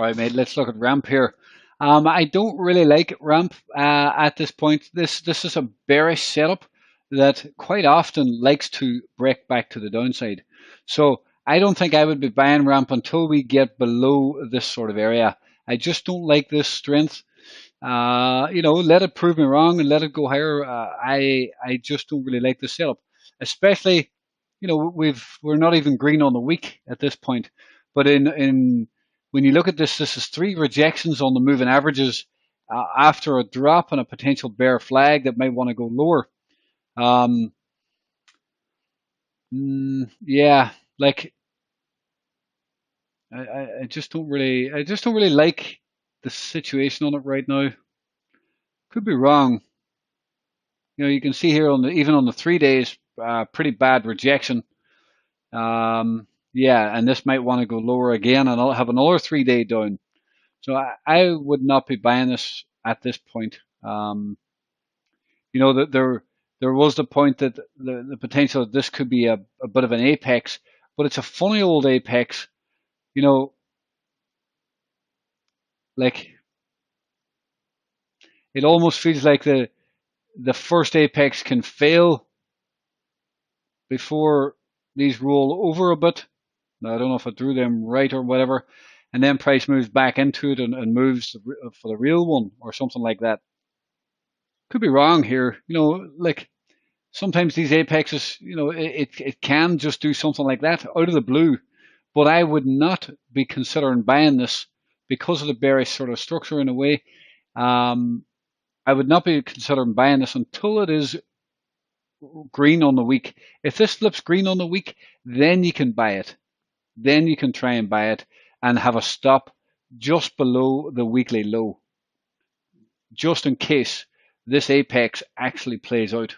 right, mate. Let's look at ramp here. I don't really like ramp at this point. This is a bearish setup that quite often likes to break back to the downside. So I don't think I would be buying ramp until we get below this sort of area. I just don't like this strength. Let it prove me wrong and let it go higher. I just don't really like the setup, especially, we're not even green on the week at this point. But in when you look at this is 3 rejections on the moving averages after a drop and a potential bear flag that might want to go lower. Yeah, like I just don't really like the situation on it right now. Could be wrong. You can see here even on the 3 days, pretty bad rejection. Yeah, and this might want to go lower again, and I'll have another 3-day down. So I would not be buying this at this point. That there was the point that the potential that this could be a bit of an apex, but it's a funny old apex. Like it almost feels like the first apex can fail before these roll over a bit. Now, I don't know if I drew them right or whatever, and then price moves back into it and moves for the real one or something like that. Could be wrong here. Like sometimes these apexes, it can just do something like that out of the blue, but I would not be considering buying this because of the bearish sort of structure in a way. I would not be considering buying this until it is green on the week. If this flips green on the week, then you can buy it. Then you can try and buy it and have a stop just below the weekly low, just in case this apex actually plays out.